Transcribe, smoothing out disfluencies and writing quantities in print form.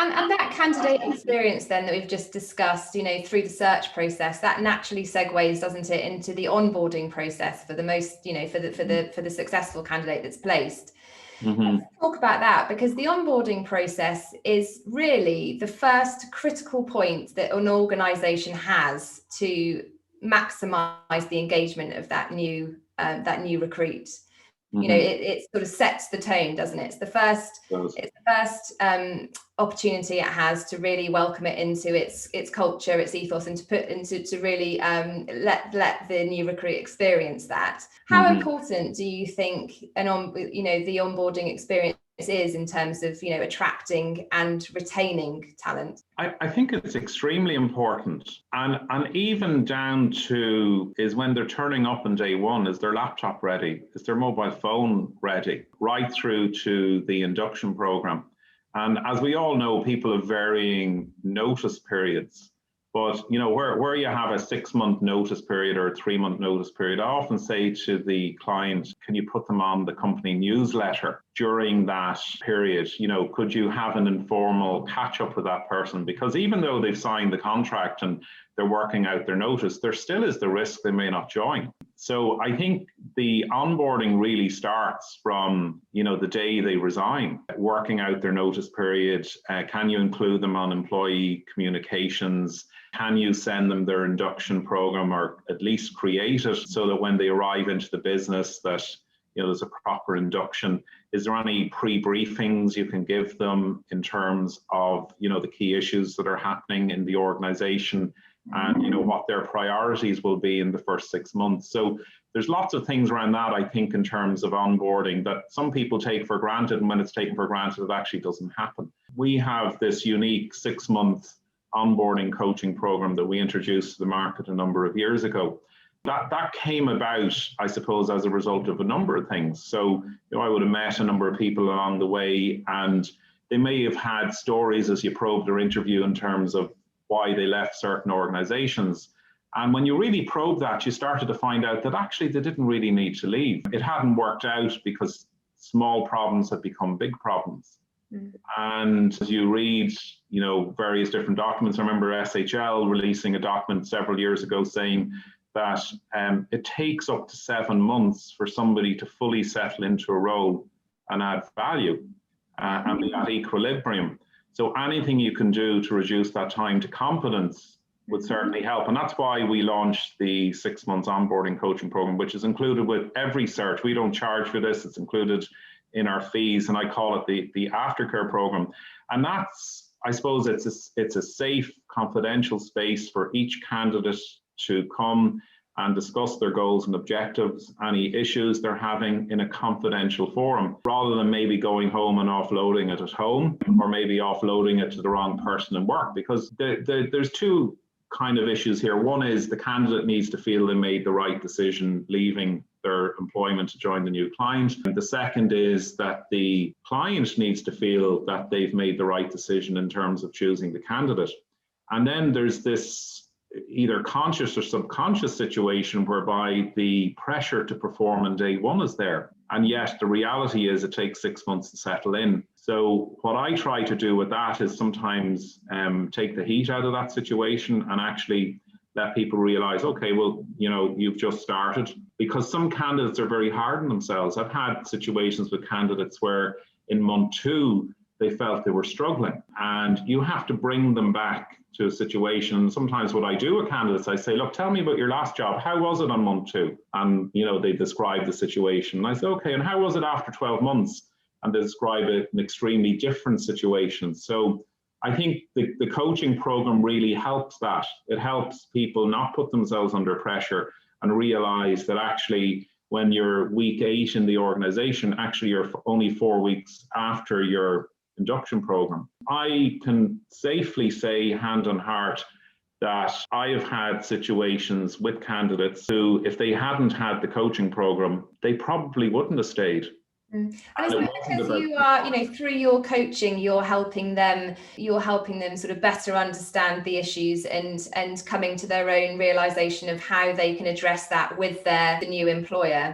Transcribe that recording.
And that candidate experience then that we've just discussed, through the search process, that naturally segues, doesn't it, into the onboarding process for the most, for the successful candidate that's placed. Mm-hmm. Let's talk about that, because the onboarding process is really the first critical point that an organization has to maximize the engagement of that new recruit. Mm-hmm. It sort of sets the tone, doesn't it? It's the first opportunity it has to really welcome it into its culture, its ethos, and to really let the new recruit experience that. How Mm-hmm. important do you think the onboarding experience is in terms of attracting and retaining talent? I think it's extremely important, and even down to is when they're turning up on day one, is their laptop ready, is their mobile phone ready, right through to the induction program. And as we all know, people have varying notice periods. But where you have a 6-month notice period or a 3-month notice period, I often say to the client, can you put them on the company newsletter during that period? Could you have an informal catch up with that person? Because even though they've signed the contract and they're working out their notice, there still is the risk they may not join. So I think the onboarding really starts from, the day they resign, working out their notice period. Can you include them on employee communications? Can you send them their induction program, or at least create it so that when they arrive into the business that there's a proper induction? Is there any pre-briefings you can give them in terms of the key issues that are happening in the organization, and what their priorities will be in the first 6 months? So there's lots of things around that, I think, in terms of onboarding that some people take for granted, and when it's taken for granted, it actually doesn't happen. We have this unique 6-month onboarding coaching program that we introduced to the market a number of years ago. That came about, I suppose, as a result of a number of things. So I would have met a number of people along the way, and they may have had stories as you probed their interview in terms of why they left certain organizations. And when you really probe that, you started to find out that actually they didn't really need to leave. It hadn't worked out because small problems had become big problems. And as you read, various different documents, I remember SHL releasing a document several years ago saying that it takes up to 7 months for somebody to fully settle into a role and add value and be at equilibrium. So anything you can do to reduce that time to competence would certainly help. And that's why we launched the 6 months onboarding coaching program, which is included with every search. We don't charge for this, it's included in our fees, and I call it the aftercare program. And that's, I suppose, it's a safe, confidential space for each candidate to come and discuss their goals and objectives, any issues they're having in a confidential forum, rather than maybe going home and offloading it at home, or maybe offloading it to the wrong person in work. Because there's two kind of issues here. One is the candidate needs to feel they made the right decision leaving their employment to join the new client. And the second is that the client needs to feel that they've made the right decision in terms of choosing the candidate. And then there's this either conscious or subconscious situation whereby the pressure to perform on day one is there. And yet the reality is it takes 6 months to settle in. So what I try to do with that is sometimes take the heat out of that situation and actually let people realize, okay, well, you've just started. Because some candidates are very hard on themselves. I've had situations with candidates where in month 2, they felt they were struggling, and you have to bring them back to a situation. Sometimes what I do with candidates, I say, look, tell me about your last job. How was it on month 2? And, they describe the situation. And I say, okay, and how was it after 12 months? And they describe an extremely different situation. So I think the coaching program really helps that. It helps people not put themselves under pressure and realize that actually when you're week 8 in the organization, actually you're only 4 weeks after your induction program. I can safely say, hand on heart, that I have had situations with candidates who, if they hadn't had the coaching program, they probably wouldn't have stayed. And is it because you are, through your coaching, you're helping them sort of better understand the issues and coming to their own realization of how they can address that with the new employer?